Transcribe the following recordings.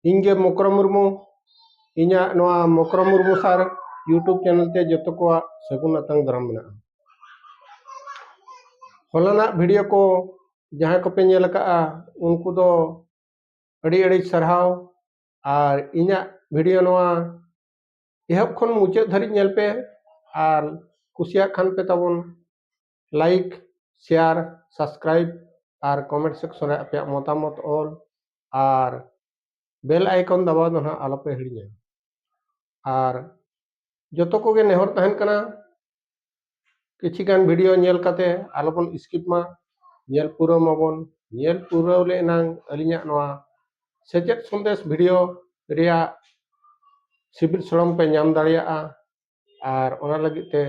ᱤᱧᱜᱮ ᱢᱚᱠᱨᱚ ᱢᱩᱨᱢᱩ ᱤᱧᱟᱹᱜ ᱱᱚᱣᱟ ᱢᱚᱠᱨᱚ ᱢᱩᱨᱢᱩ ᱥᱟᱨ YouTube ᱪᱮᱱᱮᱞ te ᱡᱚᱛᱚ ᱠᱚᱣᱟᱜ ᱥᱟᱹᱜᱩᱱ ᱟᱛᱟᱝ ᱫᱟᱨᱟᱢ ᱢᱮᱱᱟᱜᱼᱟ। ᱦᱚᱞᱟᱱᱟᱜ ᱵᱷᱤᱰᱤᱭᱳ ᱠᱚ ᱡᱟᱦᱟᱸᱭ ᱠᱚᱯᱮ ᱧᱮᱞ ᱟᱠᱟᱜᱼᱟ ᱩᱱᱠᱩ ᱫᱚ ᱟᱹᱰᱤ ᱟᱹᱰᱤ ᱥᱟᱨᱦᱟᱣ ᱟᱨ ᱤᱧᱟᱹᱜ ᱵᱷᱤᱰᱤᱭᱳ ᱱᱚᱣᱟ ᱮᱦᱚᱵ ᱠᱷᱚᱱ ᱢᱩᱪᱟᱹᱫ ᱫᱷᱟᱹᱨᱤᱡ ᱧᱮᱞ ᱯᱮ ᱟᱨ ᱠᱩᱥᱤᱭᱟᱜ ᱠᱷᱟᱱ ᱯᱮ ᱛᱟᱵᱚᱱ লাইক শেয়ার সাবস্ক্রাইব আর কমেন্ট সেকশন রে আᱯᱮᱭᱟᱜ মতামত ᱚᱞ আর বেল আইকন দাবাও ᱫᱚ ᱱᱟᱦᱟᱜ ᱟᱞᱚᱯᱮ ᱦᱤᱲᱤᱧᱟ আর ᱡᱚᱛᱚ ᱠᱚᱜᱮ ᱱᱮᱦᱚᱨ ᱛᱟᱦᱮᱱ ᱠᱟᱱᱟ ᱠᱤᱪᱷᱤ ᱜᱟᱱ ᱵᱷᱤᱰᱤᱭᱳ ᱧᱮᱞ ᱠᱟᱛᱮ ᱟᱞᱚᱵᱚᱱ ᱥᱠᱤᱯ ᱢᱟ ᱧᱮᱞ ᱯᱩᱨᱟᱹᱣ ᱢᱟᱵᱚᱱ ᱧᱮᱞ ᱯᱩᱨᱟᱹᱣ ᱞᱮᱱᱟᱝ ᱟᱹᱞᱤᱧᱟᱜ ᱱᱚᱣᱟ ᱥᱮᱪᱮᱫ ᱥᱚᱱᱫᱮᱥ ᱵᱷᱤᱰᱤᱭᱳ ᱨᱮᱭᱟᱜ ᱥᱤᱵᱤᱞ ᱥᱚᱲᱚᱢ ᱯᱮ ᱧᱟᱢ ᱫᱟᱲᱮᱭᱟᱜᱼᱟ আর ᱚᱱᱟ ᱞᱟᱹᱜᱤᱫ তে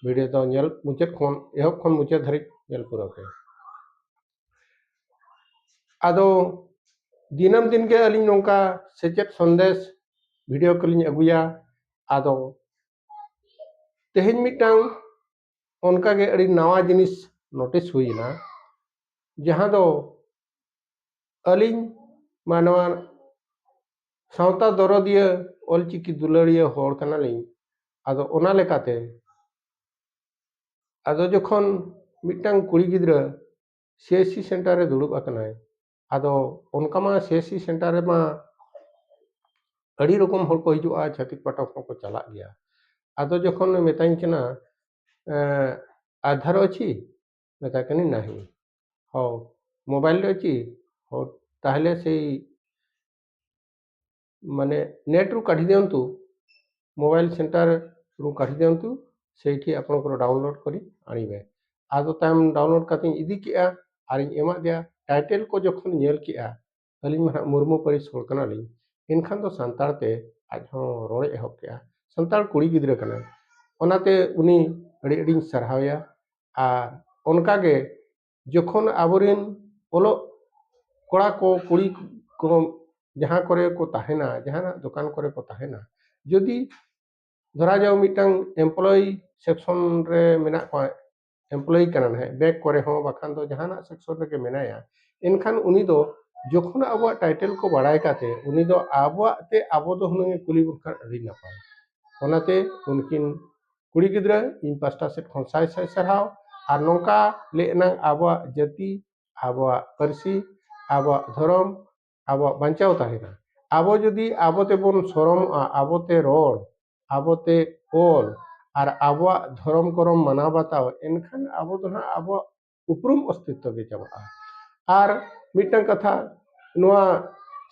ᱵᱷᱤᱰᱤᱭᱳ ᱫᱚ ᱧᱮᱞ ᱢᱩᱪᱟᱹᱫ ᱠᱷᱚᱱ ᱮᱦᱚᱵ ᱠᱷᱚᱱ ᱢᱩᱪᱟᱹᱫ ᱫᱷᱟᱹᱨᱤᱡ ᱧᱮᱞ ᱯᱩᱨᱟᱹᱣ ᱯᱮ ᱟᱫᱚ ᱫᱤᱱᱟᱹᱢ ᱫᱤᱱ ᱜᱮ ᱟᱹᱞᱤᱧ ᱱᱚᱝᱠᱟ ᱥᱮᱪᱮᱫ ᱥᱚᱱᱫᱮᱥ ᱵᱷᱤᱰᱤᱭᱳ ᱠᱚᱞᱤᱧ ᱟᱹᱜᱩᱭᱟ ᱟᱫᱚ ᱛᱮᱦᱮᱧ ᱢᱤᱫᱴᱟᱝ ᱚᱱᱠᱟᱜᱮ ᱟᱹᱰᱤ ᱱᱟᱣᱟ ᱡᱤᱱᱤᱥ ᱱᱳᱴᱤᱥ ᱦᱩᱭᱱᱟ ᱡᱟᱦᱟᱸ ᱫᱚ ᱟᱹᱞᱤᱧ ᱢᱟᱱᱣᱟ ᱥᱟᱶᱛᱟ ᱫᱚᱨᱚᱫᱤᱭᱟᱹ ᱚᱞᱪᱤᱠᱤ ᱫᱩᱞᱟᱹᱲᱤᱭᱟᱹ ᱦᱚᱲ ᱠᱟᱱᱟᱞᱤᱧ ᱟᱫᱚ ᱚᱱᱟ ᱞᱮᱠᱟᱛᱮ ᱟᱫᱚ ᱡᱚᱠᱷᱚᱱ ᱢᱤᱫᱴᱟᱝ ᱠᱩᱲᱤ ᱜᱤᱫᱽᱨᱟᱹ CSC সেন্টার রে দুᱲᱩᱵ আকানায় ᱟᱫᱚ ᱚᱱᱠᱟ ᱢᱟ CSC সেন্টার রে ᱢᱟ ᱟᱹᱰᱤ ᱨᱚᱠᱚᱢ ᱦᱚᱲ ᱠᱚ ᱦᱤᱡᱩᱜᱼᱟ ᱪᱷᱟᱹᱛᱤᱠ ᱯᱟᱴᱷᱚᱠ ᱦᱚᱸᱠᱚ ᱪᱟᱞᱟᱜ ᱜᱮᱭᱟ ᱟᱫᱚ ᱡᱚᱠᱷᱚᱱ ᱢᱮᱛᱟᱧ ᱠᱟᱱᱟ आधार अच्छी मेता कनी नहीं हो मोबाइल अच्छी हो ताहले से माने नेट रु काढ़ी दियंतु मोबाइल सेंटर रु काढ़ी दियंतु सेठी आपनकर डाउनलोड करी आनिबे आदो ताम डाउनलोड कते इदी किया आर एमा दिया टाइटल को जखन नेल किया अलिन मा मुर्मू परिस होड़ कनाली इनखान तो संताल ते आज हो रोड़े एहब किया संताल कुड़ी गिद्रा कना ओनाते उनी अड़ी अड़ी सरहावया আর অনকাগে যখন আবরিন ওলো কোড়া কো কুড়ি কো যাহা করে কো তাহেনা যাহানা দোকান করে কো তাহেনা যদি ধরা যাও মিটাং এমপ্লয়ি সেকশন রে মেনা কো এমপ্লয়ি কানা है बैक करे हो बखान दो जहाना सेक्शन रे के मेनाया इनखान उनी दो যখন আবো টাইটেল को বাড়াই কাতে উনি দো আবো তে আবো দো হুনগে কুলি বখান আদি না পায় ওনাতে উনকিন কুড়ি गिद्रा इन पास्टा सेट खन साय साय सरहाव আর নৌকা লেনাং আবো জাতি আবো পারসি আবো ধরম আবো বাঞ্চাও তাহেনা আবো যদি আবোতে বন শরম আবোতে রড আবোতে ওল আর আবো ধরম করম মানা বাতাও এনখান আবো দনা আবো উপরুম অস্তিত্ব গে চাবা আর মিটাং কথা নোয়া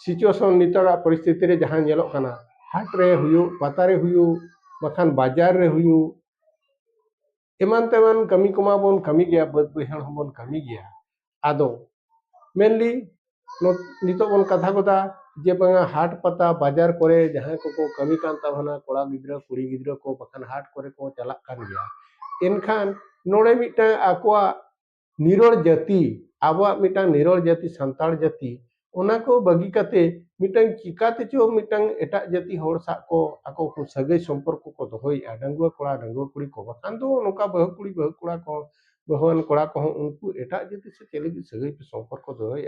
সিচুয়েশন নিতরা পরিস্থিতি রে জাহান ñelok kana হাট রে হুয়ু পাতারে হুয়ু বাখান বাজার রে হুয়ু एमान तेमान कमी कुमा बोन कमी गया बद बहण हमन कमी गया आदो मेनली नितो बोन कथा कोदा जे बंगा हाट पता बाजार करे जहां को कमी कान तावना कोड़ा गिद्रा कुड़ी गिद्रा को बखान हाट करे को चला कान गया इनखान नोड़े मिटा आकोआ निरोड़ जाति आबा मिटा निरोड़ जाति संताड़ जाति ओना को बगी काते मिटांग चिकाते चो मिटांग एटा जाति होड़ सा को आको को सगे संपर्क को दोहई डंगुआ कोड़ा डंगुआ कुड़ी को बखान दो नोका बहु कुड़ी बहु कोड़ा को बहुवन कोड़ा को उनको एटा जाति से चले सगे संपर्क को दोहई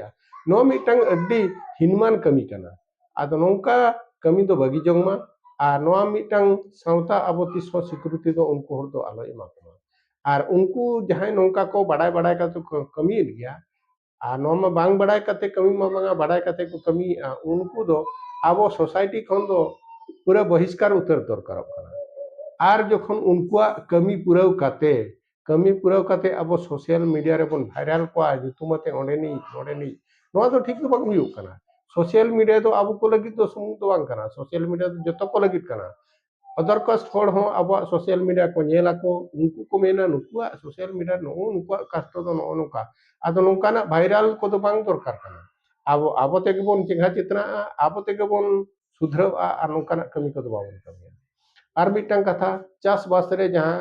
नो मिटांग अड्डी हिनमान कमी कना आदो नोका कमी दो बगी जोंगमा आ नोआ मिटांग सावता आबो तिसो सिक्योरिटी दो उनको होड़ दो आलो एमा को और उनको जहां नोका को बड़ाई बड़ाई का तो कमी गया আর নমা বাং বাড়াই কাতে কমি মামা বাড়াই কাতে কো কমি উনকু দো আবো সোসাইটি খন দো পুরা বহিষ্কার উত্তর দরকার কানা আর যখন উনকুয়া কমি পুরাও কাতে আবো সোশ্যাল মিডিয়া রে বন ভাইরাল কোয়া যুতুমতে ওডেনি নোয়া তো ঠিক তো বাং হুয়ু কানা সোশ্যাল মিডিয়া তো আবো को लगी तो सुमु तो बांग काना सोशल मीडिया तो जतो को लगी काना अदर कास्ट होड़ हो अब सोशल मीडिया को नेला को उनको को मेना नुकुआ सोशल मीडिया नो उनको कास्ट तो नो नुका आदो नोकाना भाइराल को तो बांग दरकार काना अब अब तेगे बोन चिंगा चितना अब तेगे बोन सुधरवा आ नोकाना कमी को तो बाबन कमिया आर मिटांग कथा चास बास रे जहां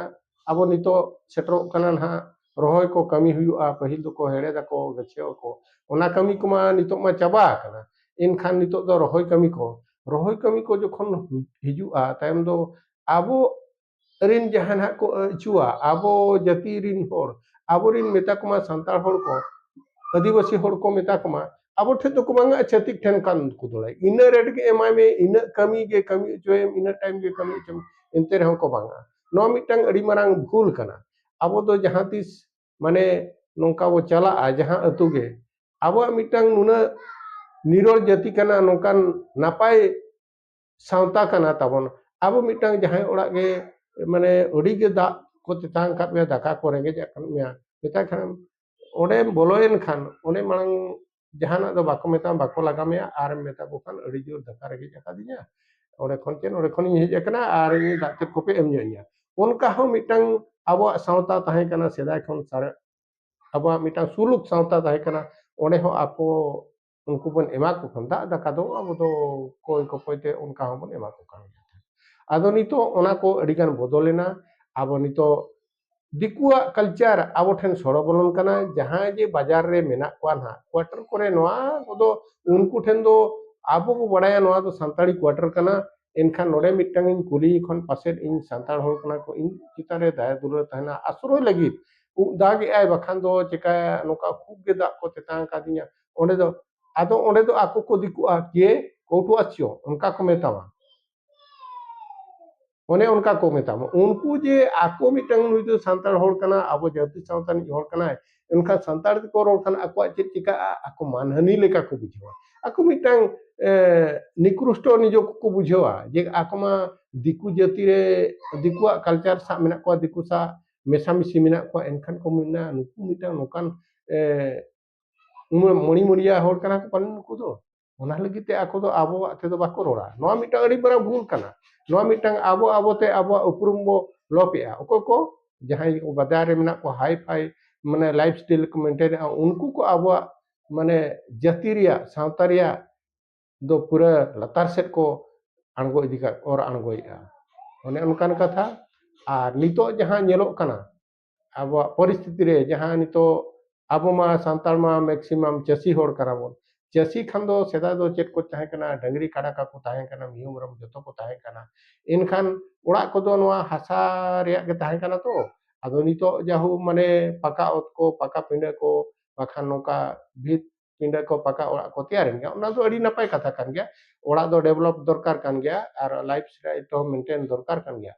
अब नितो सेटरो काना ना रोहय को कमी हुआ पहिल को हेड़े दको गछियो को ओना कमी कुमा नितो मा चाबा काना इनखान नितो दो रोहय कमी को जखन हिजुआ तायम दो आबो रिन जहाना को अचुआ आबो जाति रिन होड़ आबो रिन मेता कुमा संताल होड़ को आदिवासी होड़ को मेता कुमा abo ठेन तो कुमांगा छतिक ठेन कान कुदोला इन रेट के एमाय में इन कमी के कमी चोएम इन टाइम के कमी चोम इनते रहन को बांगा नो मिटंग अड़ी मरांग भूल कना अब तो जहां तीस माने नोंका वो चला जहां अतु गे अब मिटंग नुना निरोल जाति कना नोकान नापाय सावता कना ताबन अब मिटंग जहां ओड़ा गे माने अड़ी गे दा को तेतांग का पे दाका को रेंगे जाकन मिया मेता खान ओडे बोलोयन खान ओडे मांग जहाना दो बाको मेता बाको लगा में आर मेता को खान अड़ी जोर धक्का रेगे जका दिया ओडे खन चेन ओडे खन hedge एकना are in Date copay M जोइया उनका हो मिटंग अब सावता ताहे कना सेदाय खन सारे अब मिटंग सुलुक सावता ताहे कना ओडे हो आपको उनको बन एमा को खन दा दाका दो अब तो कोई को कोइते उनका हो बन एमा को खान आदो नितो ओना को अडिगान बदलेना अब नितो दिकुआ कल्चर अब ठेन सड़ो बोलन कना जहां जे बाजार रे मेना को ना क्वार्टर करे नोआ कोदो उनको ठेन दो आबो को बड़ाया नोआ तो संताड़ी क्वार्टर कना इनखान नोडे मिटंग इन कुली खन पासे इन संताड़ होर कना को इन चितारे दाय दुर तहना आश्रय लगी दाग आय बखान दो चिका नोका खूब गे दा को तेता का दिया ओंडे दो आदो ओंडे दो आको को दिकुआ के कोटो आछियो उनका को मेतावा ओने उनका को मेताम उनको जे आको मिटंग नुई दो संताड़ होड़ कना अब जाति सावता नि होड़ कना उनका संताड़ को रोड़ कना आको चे चिका आको मानहानि लेका को बुझेवा आको मिटंग निकृष्ट निजो को बुझेवा जे आको मा दिकु जाति रे दिकुआ कल्चर सा मेना को दिकु सा मेसा मिसी मेना को एनखान को मिना नुकु मिटंग नोकान मणि मणिया होड़ कना को पालन नुकु दो ओना लगी ते आको दो आबो ते दो बाको रोड़ा नोआ मिटंग अड़ी बरा भूल कना नोआ मिटंग आबो आबो ते आबो उपरुम बो लोपेआ ओको को जहां को बाजार रे मेना को हाई फाई माने लाइफ स्टाइल को मेंटेन उनको को आबो माने जाति रिया सावता रिया दो पूरा लतार सेट को अणगो इदी का और अणगोइआ ओने उनकान कथा और नितो जहां नेलो कना अब परिस्थिति रे जहां नितो अब मा सांताल मा मैक्सिमम चसी होड़ करा बोन चसी खान दो सेदा दो चेट को ताहे कना डंगरी काडा का को ताहे कना मियु मरम जतो को ताहे कना इनखान ओड़ा को दो नोआ हासा रेया के ताहे कना तो आदो नितो जाहु माने पका ओत को पका पिंडे को बखान नोका भीत पिंडे को पका ओड़ा को तैयार गया ओना दो अड़ी नपाय कथा कान गया ओड़ा दो डेवलप दरकार कान गया और लाइफ स्टाइल तो मेंटेन दरकार कान गया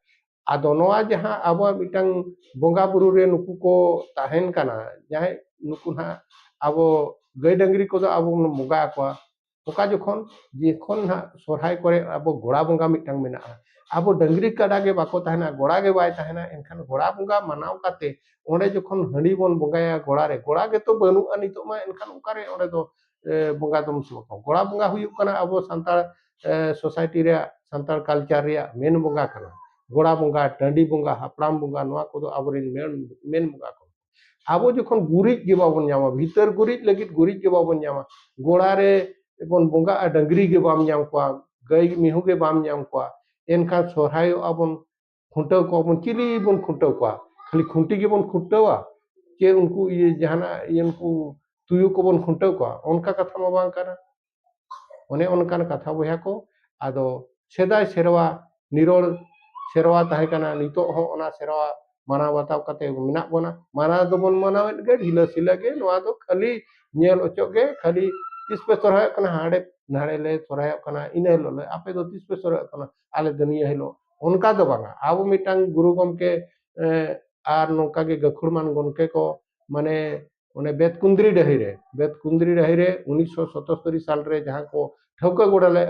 आदो नोआ जहां अब मिटंग बोंगा बुरु रे नुकु को ताहेन कना जाहे नुकु ना अब गई डंगरी को अब मुगा को ओका जोखन जेखन ना सोरहाय करे अब गोड़ा बोंगा मिटंग मेना अब डंगरी काडा के बाको ताहेना गोड़ा के बाय ताहेना एनखान गोड़ा बोंगा मनाव काते ओंडे जोखन हंडी बोन बोंगाया गोड़ा के तो बनु अनितो मा एनखान उकारे ओंडे दो बोंगा दम सुको गोड़ा बोंगा हुयु कना अब संताल सोसाइटी रे संताल कल्चर रे मेन बोंगा कना गोड़ा बोंगा टांडी बोंगा हापड़ाम बोंगा नोआ को दो आबोरिन मेन बोंगा को आबो जोखन गुरिज के बाबन जामा भीतर गुरिज लगित गुरिज के बाबन जामा गोड़ा रे बन बोंगा डंगरी के बाम जाम को गई मिहु के बाम जाम को एनखान सोरहाय अबन खुंटाव को बन चिली बन खुंटाव को खाली खुंटी के बन खुंटावा के उनको ये जहाना ये उनको तुयु को बन खुंटाव को उनका कथा मा बांग करा ओने उनकान कथा बया को आदो सेदाय सेरवा निरोल सेरवा ताहे कना नितो हो ओना सेरवा माना बताव कते मेना बोना माना दो बन मानावेत गे ढिला सिला गे नोआ दो खाली नेल ओचो गे खाली तीस पे सोरहाय कना हाड़े नाड़े ले सोरहाय कना इने लो ले आपे दो तीस पे सोरहाय कना आले दुनिया हेलो उनका दो बांगा आबो मिटांग गुरु गमके आर नोका के गखुड़मान गनके को माने ओने बेतकुंद्री डही रे 1977 साल रे जहां को ठौका गोड़ा ले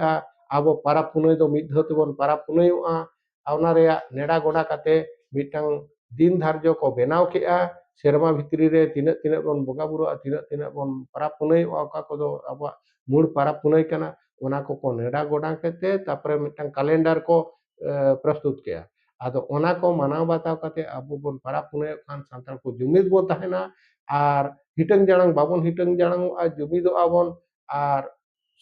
आबो पारा पुनई दो मिद धते बन पारा पुनईआ आवना रे नेड़ा गोड़ा काते मिटांग दिन धार्य को बनाव केआ सेरमा भितरी रे तिना तिना बन बोगा बुरु तिना तिना बन पारा पुनई ओका को दो अब मूड पारा पुनई कना ओना को नेड़ा गोड़ा केते तापरे मिटांग कैलेंडर को प्रस्तुत केआ आदो ओना को मानाव बताव काते अब बन पारा पुनई खान संताल को जुमिद बो ताहेना आर हिटंग जांग बाबन हिटंग जांग जुमिद आबन आर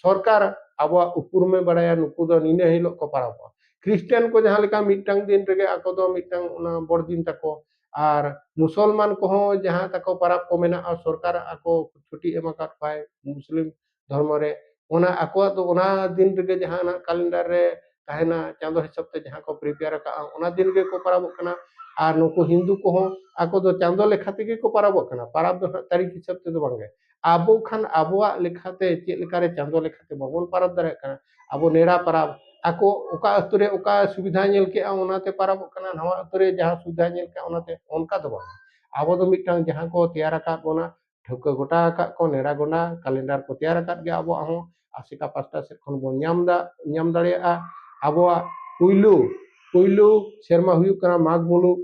सरकार अब उपरुमे बड़ाया नुकु दो निने हिलो को पाराबो क्रिश्चियन को जहां लेका मिटंग दिन रेगे आको दो मिटंग उना बड़ दिन तको आर मुसलमान को हो जहां तको पाराब को मेना सरकार आको छुट्टी एमा काट पाए मुस्लिम धर्म रे ओना आको तो ओना दिन रेगे जहां ना कैलेंडर रे ताहेना चांदो हिसाब ते जहां को प्रिपेयर का ओना दिन गे को पाराबो कना आर नुकु हिंदू को हो आको दो चांदो लेखा तेगे को पाराबो कना पाराब दो तारीख हिसाब ते दो बांगे ᱟᱵᱚ ᱠᱷᱟᱱ ᱟᱵᱚᱣᱟᱜ ᱞᱮᱠᱟᱛᱮ ᱪᱮᱫ ᱞᱮᱠᱟᱨᱮ ᱪᱟᱸᱫᱳ ᱞᱮᱠᱟᱛᱮ ᱵᱟᱵᱚᱱ ᱯᱟᱨᱟᱵᱽ ᱫᱟᱲᱮᱭᱟᱜ ᱠᱟᱱᱟ ᱟᱵᱚ ᱱᱮᱲᱟ ᱯᱟᱨᱟᱵᱽ ᱟᱠᱚ ᱚᱠᱟ ᱟᱛᱳ ᱨᱮ ᱚᱠᱟ ᱥᱩᱵᱤᱫᱷᱟ ᱧᱮᱞ ᱠᱮᱜᱼᱟ ᱚᱱᱟᱛᱮ ᱯᱟᱨᱟᱵᱚᱜ ᱠᱟᱱᱟ ᱱᱟᱣᱟ ᱟᱛᱳ ᱨᱮ ᱡᱟᱦᱟᱸ ᱥᱩᱵᱤᱫᱷᱟ ᱧᱮᱞ ᱠᱮᱜᱼᱟ ᱚᱱᱟᱛᱮ ᱚᱱᱠᱟ ᱫᱚ ᱵᱟᱝ ᱟᱵᱚ ᱫᱚ ᱢᱤᱫᱴᱟᱝ ᱡᱟᱦᱟᱸ ᱠᱚ ᱛᱮᱭᱟᱨ ᱟᱠᱟᱫ ᱵᱚᱱᱟ ᱴᱷᱟᱹᱣᱠᱟᱹ ᱜᱚᱴᱟ ᱟᱠᱟᱫ ko ᱱᱮᱲᱟ ᱜᱚᱸᱰᱟ ᱠᱟᱞᱮᱱᱰᱟᱨ ᱠᱚ ᱛᱮᱭᱟर ᱟᱠᱟᱫ ᱜᱮᱭᱟ ᱟᱵᱚᱣᱟᱜ ᱦᱚᱸ ᱟᱥᱮᱠᱟ ᱯᱟᱥᱴᱟ ᱥᱮᱫ ᱠᱷᱚᱱ ᱵᱚᱱ ᱧᱟᱢ ᱫᱟᱲᱮᱭᱟᱜᱼᱟ ᱟᱵᱚᱣᱟᱜ ᱯᱩᱭᱞᱩ ᱥᱮᱨᱢᱟ ᱦᱩᱭᱩᱜ ᱠᱟᱱᱟ ᱢᱟᱜᱽ ᱢᱩᱞᱩᱜ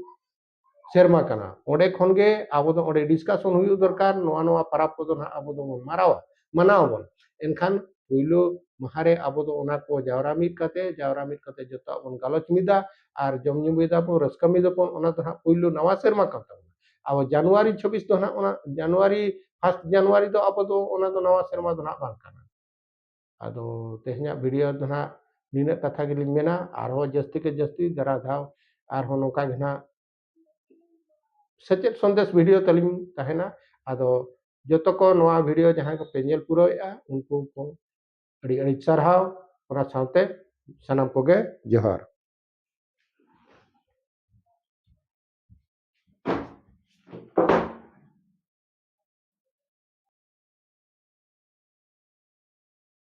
ᱥᱮᱨᱢᱟ ᱠᱟᱱᱟ ᱚᱸᱰᱮ ᱠᱷᱚᱱ ᱜᱮ ᱟᱵᱚ ᱫᱚ ᱚᱸᱰे ᱰᱤᱥᱠᱟᱥᱚᱱ ᱦᱩᱭᱩᱜ ᱫᱚᱨᱠᱟর ᱱᱚᱣᱟ ᱯᱟᱨᱟᱵᱽ ᱠᱚᱫᱚ ᱱᱟᱦᱟᱜ ᱟᱵᱚ ᱫᱚᱵᱚᱱ ᱢᱟᱱᱟᱣ ᱟᱵᱚᱱ ᱮᱱᱠᱷᱟᱱ ᱯᱩᱭᱞᱩ ᱢᱟᱦᱟ ᱨᱮ ᱟᱵᱚ ᱫᱚ ᱚᱱᱟ ᱠᱚ ᱡᱟᱣᱨᱟ ᱢᱤᱫ ᱠᱟᱛᱮ ᱡᱚᱛᱚᱣᱟᱜ ᱵᱚᱱ ᱜᱟᱞᱚᱪ ᱢᱤᱫᱟ ᱟᱨ ᱡᱚᱢ ᱧᱩ ᱢᱤᱫᱟ ᱵᱚᱱ ᱨᱟᱹᱥᱠᱟᱹ ᱢᱤᱫᱟ ᱵᱚᱱ ᱚᱱᱟ ᱫᱚ ᱱᱟᱦᱟᱜ ᱯᱩᱭᱞᱩ ᱱᱟᱣᱟ ᱥᱮᱨᱢᱟ ᱠᱟᱱ ᱛᱟᱵᱚᱱᱟ ᱟᱵᱚ ᱡᱟᱱᱩᱣᱟᱨᱤ 26 ᱫᱚ ᱱᱟᱦᱟᱜ ᱚᱱᱟ ᱡᱟᱱᱩᱣᱟᱨᱤ 1 ᱡᱟᱱᱩᱣᱟᱨᱤ ᱫᱚ ᱟᱵᱚ ᱫᱚ ᱚᱱᱟ ᱫᱚ ᱱᱟᱣᱟ ᱥᱮᱨᱢᱟ ᱫᱚ ᱱᱟᱦᱟᱜ ᱵᱟᱝ ᱠᱟᱱᱟ ᱟᱫᱚ ᱛᱮᱦᱮᱧᱟᱜ ᱵᱷᱤᱰᱤᱭᱳ ᱫᱚ ᱱᱟᱦᱟᱜ ᱱᱤᱱᱟᱹᱜ ᱠᱟᱛᱷᱟ ᱜᱮᱞᱤᱧ ᱢᱮᱱᱟ ᱟᱨᱦᱚᱸ ᱡᱟᱹᱥᱛᱤ ᱠᱮ ᱡᱟᱹᱥᱛᱤ ᱫᱷᱟᱨᱟ ᱫᱷᱟᱣ ᱟᱨᱦᱚᱸ ᱱᱚᱝᱠᱟ ᱜᱮ ᱱᱟᱦᱟᱜ ᱥᱮᱪᱮᱫ ᱥᱚᱱᱫᱮᱥ ᱵᱷᱤᱰᱤᱭᱳ ᱛᱟᱹᱞᱤᱧ ᱛᱟᱦᱮᱱᱟ ᱟᱫᱚ ᱡᱚᱛᱚ ᱠᱚ ᱱᱚᱣᱟ ᱵᱷᱤᱰᱤᱭᱳ ᱡᱟᱦᱟᱸᱭ ᱠᱚᱯᱮ ᱧᱮᱞ ᱯᱩᱨᱟᱹᱣᱮᱜᱼᱟ ᱩᱱᱠᱩ ᱠᱚ ᱟᱹᱰᱤ ᱥᱟᱨᱦᱟᱣ ᱚᱱᱟ ᱥᱟᱶᱛᱮ ᱥᱟᱱᱟᱢ ᱠᱚᱜᱮ ᱡᱚᱦᱟᱨ